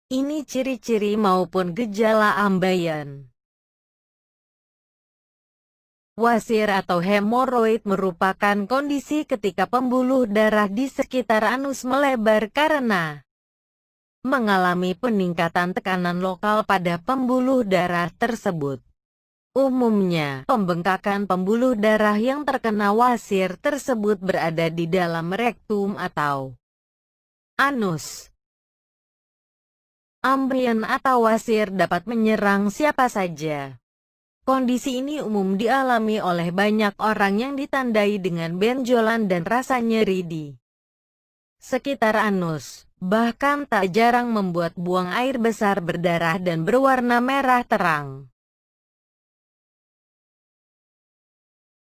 Ini ciri-ciri maupun gejala ambeien. Wasir atau hemoroid merupakan kondisi ketika pembuluh darah di sekitar anus melebar karena mengalami peningkatan tekanan lokal pada pembuluh darah tersebut. Umumnya, pembengkakan pembuluh darah yang terkena wasir tersebut berada di dalam rektum atau anus. Ambeien atau wasir dapat menyerang siapa saja. Kondisi ini umum dialami oleh banyak orang yang ditandai dengan benjolan dan rasa nyeri di sekitar anus. Bahkan tak jarang membuat buang air besar berdarah dan berwarna merah terang.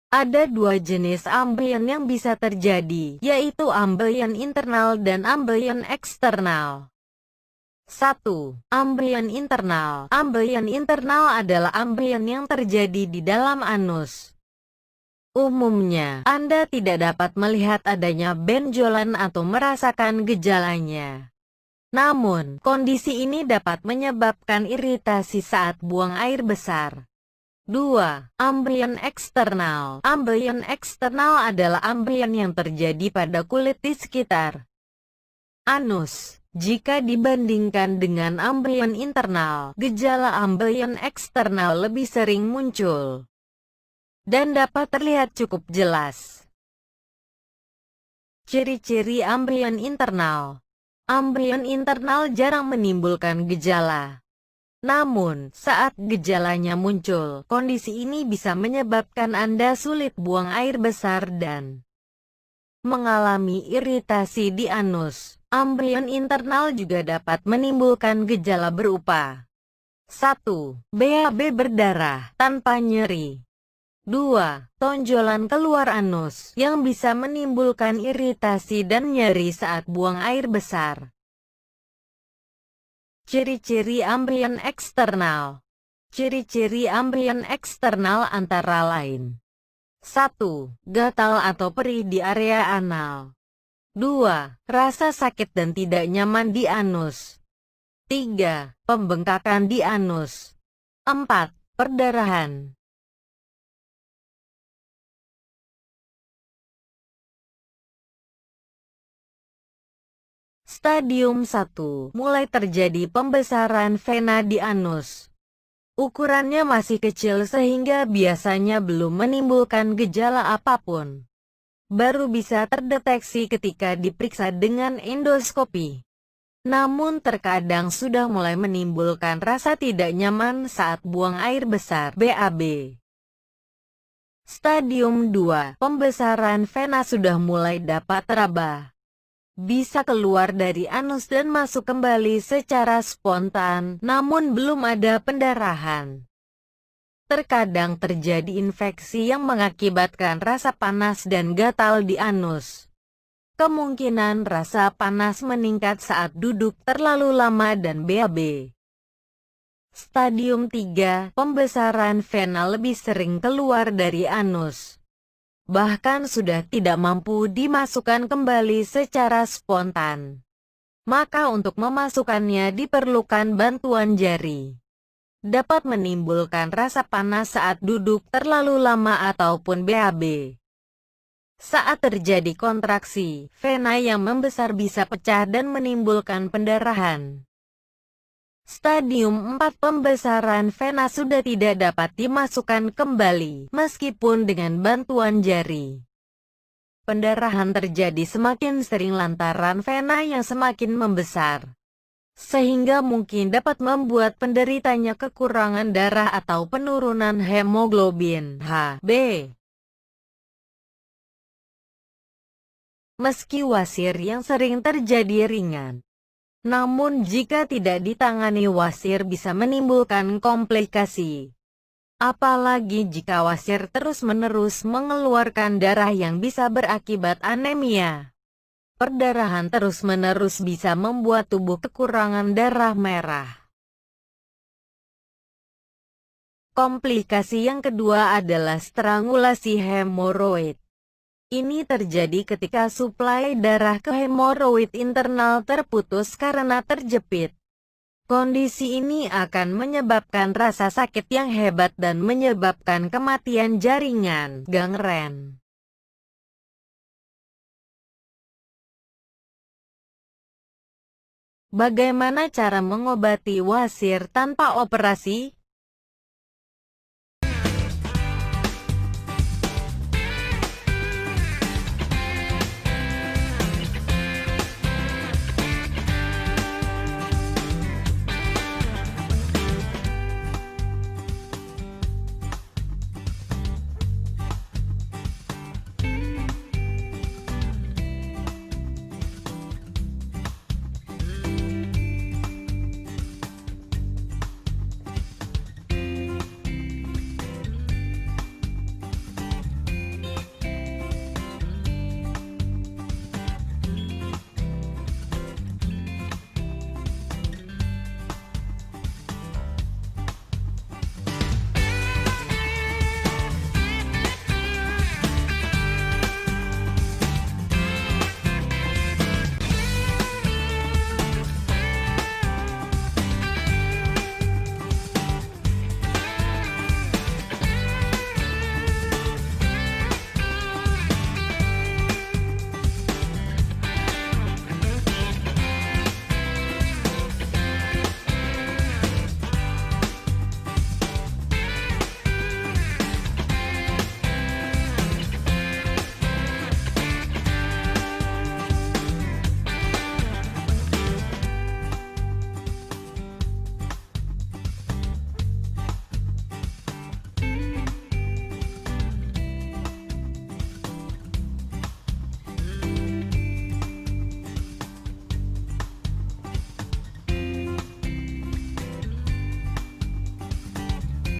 Ada dua jenis ambeien yang bisa terjadi, yaitu ambeien internal dan ambeien eksternal. 1. Ambeien internal. Ambeien internal adalah ambeien yang terjadi di dalam anus. Umumnya, Anda tidak dapat melihat adanya benjolan atau merasakan gejalanya. Namun, kondisi ini dapat menyebabkan iritasi saat buang air besar. 2. Ambeien eksternal. Ambeien eksternal adalah ambeien yang terjadi pada kulit di sekitar anus. Jika dibandingkan dengan ambeien internal, gejala ambeien eksternal lebih sering muncul dan dapat terlihat cukup jelas. Ciri-ciri ambeien internal. Ambeien internal jarang menimbulkan gejala. Namun, saat gejalanya muncul, kondisi ini bisa menyebabkan Anda sulit buang air besar dan mengalami iritasi di anus. Ambeien internal juga dapat menimbulkan gejala berupa 1. BAB berdarah, tanpa nyeri. 2. Tonjolan keluar anus, yang bisa menimbulkan iritasi dan nyeri saat buang air besar. Ciri-ciri ambeien eksternal. Ciri-ciri ambeien eksternal antara lain. 1. Gatal atau perih di area anal. 2. Rasa sakit dan tidak nyaman di anus. 3. Pembengkakan di anus. 4. Perdarahan. Stadium 1. Mulai terjadi pembesaran vena di anus. Ukurannya masih kecil sehingga biasanya belum menimbulkan gejala apapun. Baru bisa terdeteksi ketika diperiksa dengan endoskopi. Namun terkadang sudah mulai menimbulkan rasa tidak nyaman saat buang air besar (BAB). Stadium 2. Pembesaran vena sudah mulai dapat teraba. Bisa keluar dari anus dan masuk kembali secara spontan, namun belum ada pendarahan. Terkadang terjadi infeksi yang mengakibatkan rasa panas dan gatal di anus. Kemungkinan rasa panas meningkat saat duduk terlalu lama dan BAB. Stadium 3. Pembesaran vena lebih sering keluar dari anus. Bahkan sudah tidak mampu dimasukkan kembali secara spontan. Maka untuk memasukkannya diperlukan bantuan jari. Dapat menimbulkan rasa panas saat duduk terlalu lama ataupun BAB. Saat terjadi kontraksi, vena yang membesar bisa pecah dan menimbulkan pendarahan. Stadium 4. Pembesaran vena sudah tidak dapat dimasukkan kembali, meskipun dengan bantuan jari. Pendarahan terjadi semakin sering lantaran vena yang semakin membesar, sehingga mungkin dapat membuat penderitanya kekurangan darah atau penurunan hemoglobin (HB). Meski wasir yang sering terjadi ringan, namun jika tidak ditangani wasir bisa menimbulkan komplikasi. Apalagi jika wasir terus-menerus mengeluarkan darah yang bisa berakibat anemia. Perdarahan terus-menerus bisa membuat tubuh kekurangan darah merah. Komplikasi yang kedua adalah strangulasi hemoroid. Ini terjadi ketika suplai darah ke hemoroid internal terputus karena terjepit. Kondisi ini akan menyebabkan rasa sakit yang hebat dan menyebabkan kematian jaringan, gangren. Bagaimana cara mengobati wasir tanpa operasi?